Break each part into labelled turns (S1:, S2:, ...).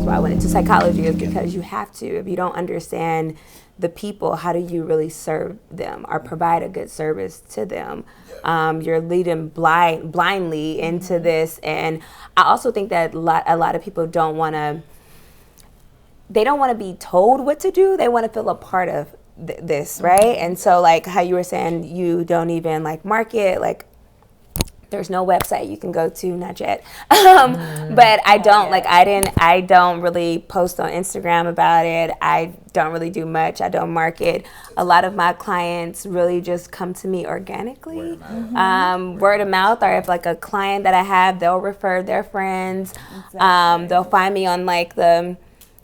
S1: why I went into psychology, is because you have to. If you don't understand the people, how do you really serve them or provide a good service to them? You're leading blindly into this. And I also think that a lot of people don't want to be told what to do. They want to feel a part of this, right? And so like how you were saying, you don't even like market, like there's no website you can go to, not yet. But I don't really post on Instagram about it. I don't really do much. I don't market. A lot of my clients really just come to me organically. Word of mouth, or if like a client that I have, they'll refer their friends. They'll find me on like the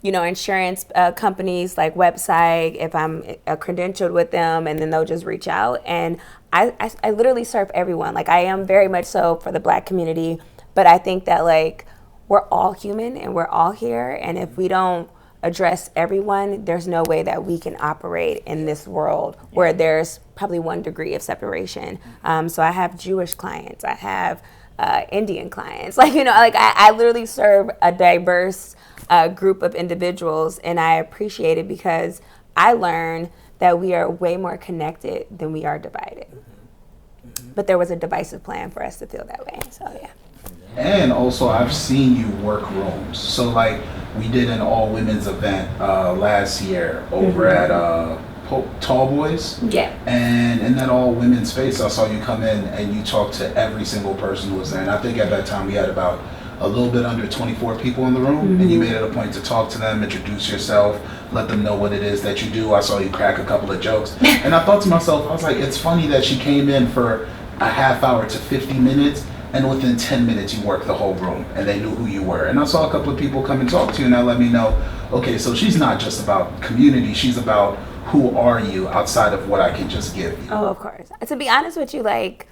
S1: insurance companies like website if I'm credentialed with them, and then they'll just reach out. And I literally serve everyone. Like I am very much so for the Black community, but I think that like we're all human and we're all here. And if we don't address everyone, there's no way that we can operate in this world where there's probably 1 degree of separation. So I have Jewish clients, I have Indian clients. Like, I literally serve a diverse group of individuals, and I appreciate it because I learned that we are way more connected than we are divided. But there was a divisive plan for us to feel that way. So yeah.
S2: And also, I've seen you work rooms. So like we did an all women's event last year over at Tall Boys.
S1: Yeah.
S2: And in that all women's space, I saw you come in and you talked to every single person who was there. And I think at that time we had about a little bit under 24 people in the room, and you made it a point to talk to them, introduce yourself, let them know what it is that you do. I saw you crack a couple of jokes, and I thought to myself, I was like, it's funny that she came in for a half hour to 50 minutes, and within 10 minutes you worked the whole room, and they knew who you were. And I saw a couple of people come and talk to you, and that let me know, okay, so she's not just about community, she's about who are you outside of what I can just give you.
S1: Oh, of course. To be honest with you, like,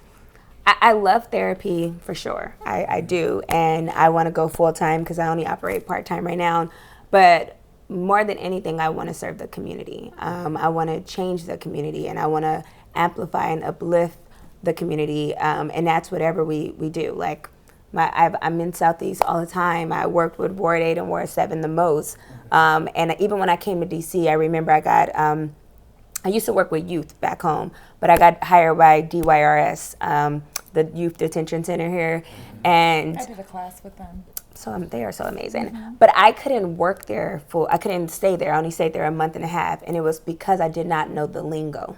S1: I love therapy for sure. I do. And I want to go full time because I only operate part time right now. But more than anything, I want to serve the community. I want to change the community, and I want to amplify and uplift the community. And that's whatever we do. Like I'm in Southeast all the time. I worked with Ward 8 and Ward 7 the most. And even when I came to DC, I remember I used to work with youth back home, but I got hired by DYRS, the Youth Detention Center here. And
S3: I did a class with them.
S1: So they are so amazing. But I couldn't work there I couldn't stay there. I only stayed there a month and a half. And it was because I did not know the lingo.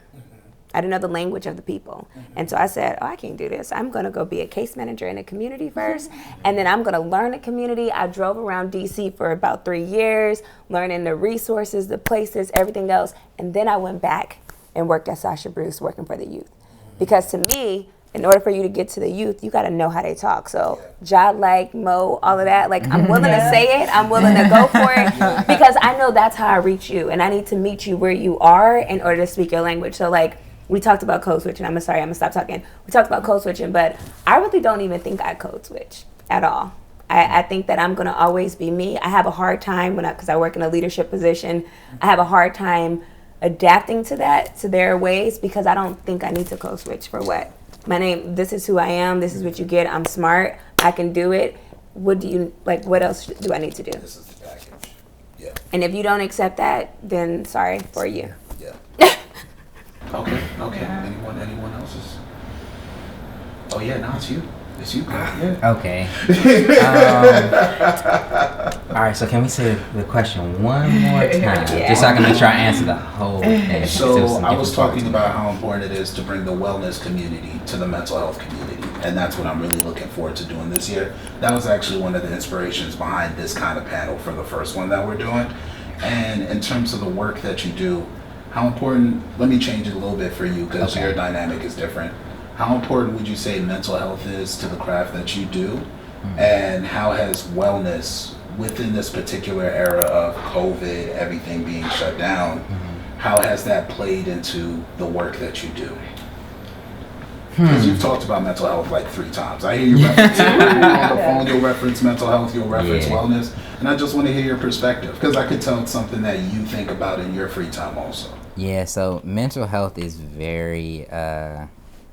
S1: I didn't know the language of the people. And so I said, I can't do this. I'm going to go be a case manager in a community first, and then I'm going to learn the community. I drove around DC for about 3 years, learning the resources, the places, everything else. And then I went back and worked at Sasha Bruce working for the youth. Because to me, in order for you to get to the youth, you got to know how they talk. So job like, mo, all of that. Like, I'm willing to say it. I'm willing to go for it because I know that's how I reach you. And I need to meet you where you are in order to speak your language. So like, we talked about code switching. I'm gonna stop talking. We talked about code switching, but I really don't even think I code switch at all. I think that I'm gonna always be me. I have a hard time because I work in a leadership position. I have a hard time adapting to their ways, because I don't think I need to code switch for what. My name, this is who I am. This is what you get. I'm smart. I can do it. What else do I need to do?
S2: This is the package. Yeah.
S1: And if you don't accept that, then sorry for you.
S2: Yeah. Okay. Anyone else's? Oh yeah, now it's you. It's you, girl. Yeah.
S4: Okay. All right, so can we say the question one more time?
S1: Yeah.
S4: Just so I can make sure I answer the whole thing.
S2: So I was talking about how important it is to bring the wellness community to the mental health community. And that's what I'm really looking forward to doing this year. That was actually one of the inspirations behind this kind of panel for the first one that we're doing. And in terms of the work that you do, how important, let me change it a little bit for you because your dynamic is different. How important would you say mental health is to the craft that you do? Mm-hmm. And how has wellness within this particular era of COVID, everything being shut down, how has that played into the work that you do? Because you've talked about mental health like 3 times. I hear you reference it on the phone, you'll reference mental health, you'll reference wellness, and I just want to hear your perspective, because I could tell it's something that you think about in your free time also.
S4: Yeah, so mental health is very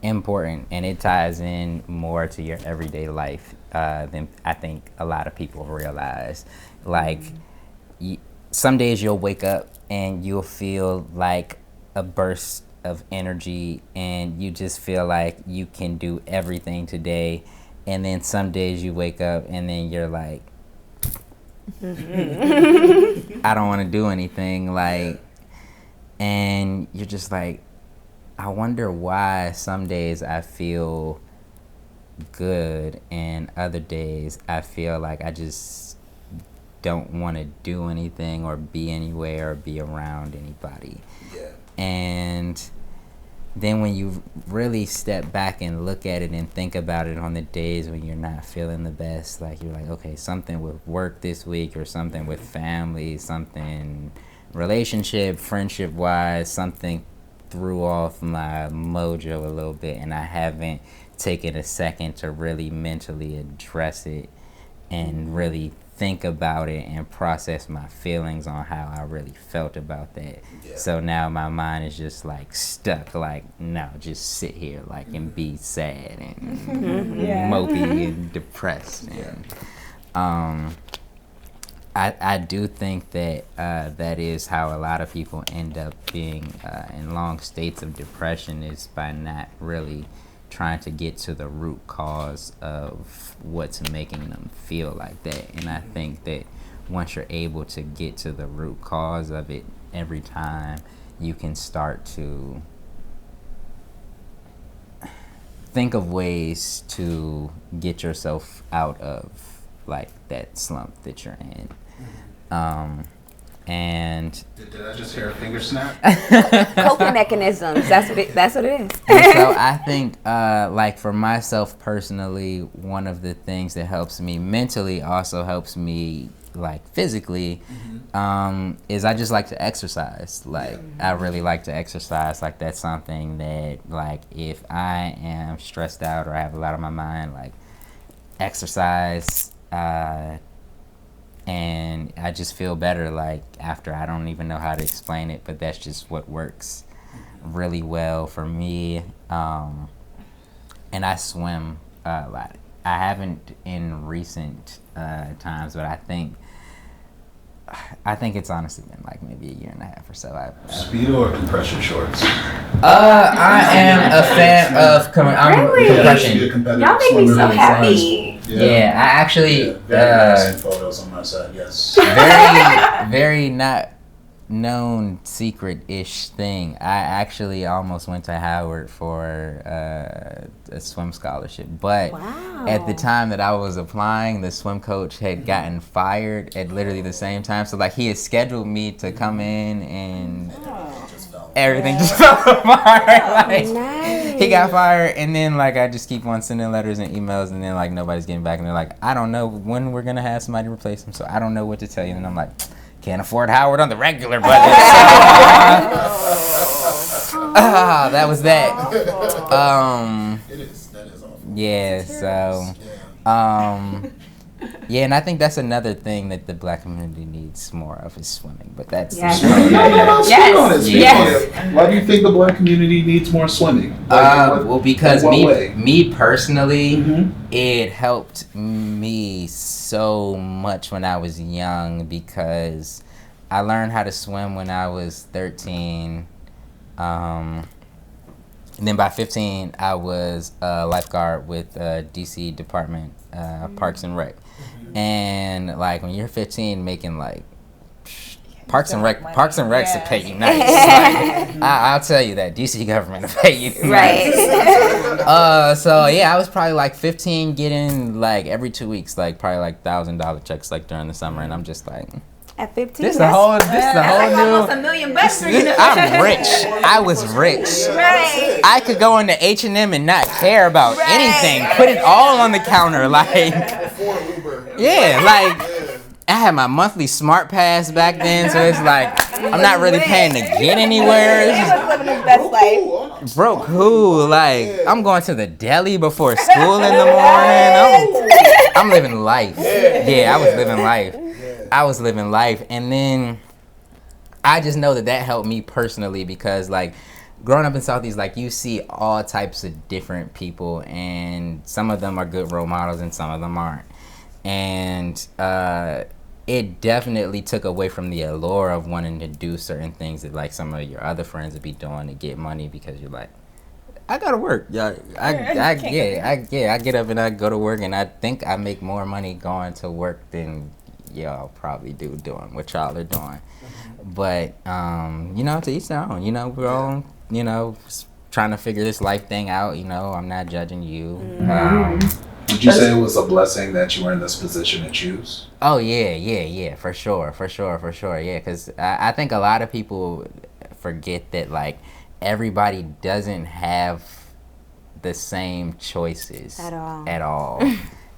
S4: important, and it ties in more to your everyday life than I think a lot of people realize. Like, some days you'll wake up and you'll feel like a burst of energy and you just feel like you can do everything today. And then some days you wake up and then you're like, I don't want to do anything. Like, and you're just like, I wonder why some days I feel good and other days I feel like I just don't want to do anything or be anywhere or be around anybody.
S2: Yeah.
S4: And then when you really step back and look at it and think about it on the days when you're not feeling the best, like you're like, okay, something with work this week or something with family, something relationship, friendship wise, something threw off my mojo a little bit and I haven't taken a second to really mentally address it and really think about it and process my feelings on how I really felt about that. Yeah. So now my mind is just like stuck, like, no, just sit here like and be sad and mopey and depressed. And I do think that that is how a lot of people end up being in long states of depression, is by not really trying to get to the root cause of what's making them feel like that. And I think that once you're able to get to the root cause of it every time, you can start to think of ways to get yourself out of like that slump that you're in. And
S2: did I just hear a finger snap?
S1: Coping mechanisms. That's what it is.
S4: So I think, like for myself personally, one of the things that helps me mentally also helps me like physically, is I just like to exercise. Like I really like to exercise. Like that's something that like if I am stressed out or I have a lot on my mind, like exercise. And I just feel better like after. I don't even know how to explain it, but that's just what works really well for me. And I swim a lot. I haven't in recent times, but I think it's honestly been like maybe a year and a half or so.
S2: Speedo or compression shorts?
S4: I am a fan of compression.
S1: Y'all make me so happy.
S4: Yeah, I actually
S2: very nice photos on my side. Yes.
S4: Very not known secret-ish thing. I actually almost went to Howard for a swim scholarship, but at the time that I was applying, the swim coach had gotten fired at literally the same time. So like he had scheduled me to come in and everything just fell apart. Like, nice. He got fired, and then like I just keep on sending letters and emails, and then like nobody's getting back, and they're like, I don't know when we're gonna have somebody replace him, so I don't know what to tell you. And I'm like, can't afford Howard on the regular budget. That was that.
S2: It is. That is awesome.
S4: Yeah. So. Yeah, and I think that's another thing that the black community needs more of is swimming. But that's
S1: yes.
S2: Why do you think the black community needs more swimming?
S4: Well, because me personally, it helped me so much when I was young because I learned how to swim when I was 13. And then by 15, I was a lifeguard with DC Department Parks and Rec. And like when you're 15, making like Parks and Rec to pay you nice. Like, I'll tell you that DC government will pay you nice. So yeah, I was probably like 15, getting like every 2 weeks, like probably like $1,000 checks like during the summer, and I'm just like.
S1: At 15,
S4: this is the whole
S1: like almost $1 million for you.
S4: I'm rich. I was rich.
S1: Right.
S4: I could go into H&M and not care about anything. Put it all on the counter, like. Yeah, like I had my monthly Smart Pass back then, so it's like I'm not really paying to get anywhere.
S1: He was living his best life.
S4: Broke who? Like I'm going to the deli before school in the morning. I'm living life. Yeah, I was living life, and then I just know that helped me personally because like growing up in Southeast, like you see all types of different people, and some of them are good role models and some of them aren't. And it definitely took away from the allure of wanting to do certain things that like some of your other friends would be doing to get money, because you're like, I gotta work. Yeah, I get up and I go to work, and I think I make more money going to work than y'all probably do doing what y'all are doing. But you know, to each their own. You know, we're all, you know, trying to figure this life thing out. You know, I'm not judging you.
S2: Would you say it was a blessing that you were in this position to choose?
S4: Oh yeah, for sure, yeah. Because I think a lot of people forget that like everybody doesn't have the same choices
S1: At
S4: all.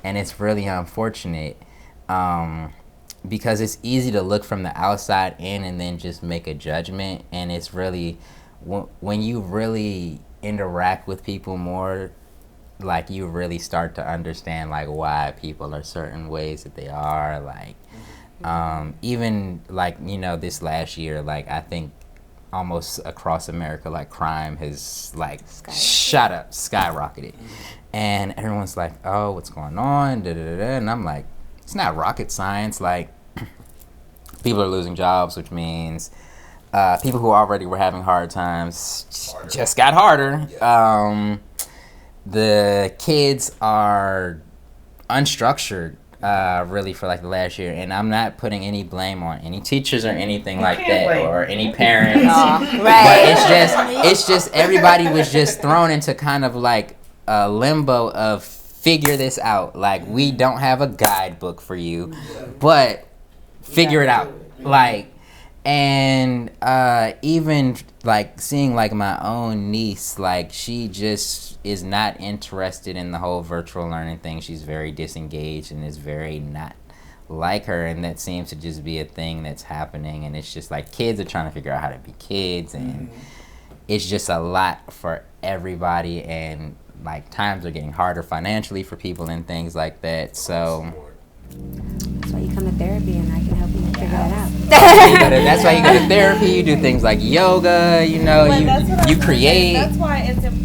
S4: And it's really unfortunate, because it's easy to look from the outside in and then just make a judgment, and it's really when you really interact with people more, like you really start to understand like why people are certain ways that they are, like even like, you know, this last year, like I think almost across America, like crime has like skyrocketed, and everyone's like, oh, what's going on, da, da, da, da. And I'm like, it's not rocket science. Like people are losing jobs, which means people who already were having hard times just got harder. The kids are unstructured, really, for like the last year, and I'm not putting any blame on any teachers or anything like that, or any parents.
S1: Right.
S4: But it's just everybody was just thrown into kind of like a limbo of figure this out. Like, we don't have a guidebook for you, but figure it out. Like, and even like seeing like my own niece, like she just is not interested in the whole virtual learning thing. She's very disengaged and is very not like her, and that seems to just be a thing that's happening. And it's just like kids are trying to figure out how to be kids, and it's just a lot for everybody, and like times are getting harder financially for people and things like that. So
S1: That's why you come to therapy, and I can help you figure that out.
S4: that's why you go to therapy. You do things like yoga. You know,
S3: But that's what I
S4: you
S3: was gonna say.
S4: create.
S3: That's why it's important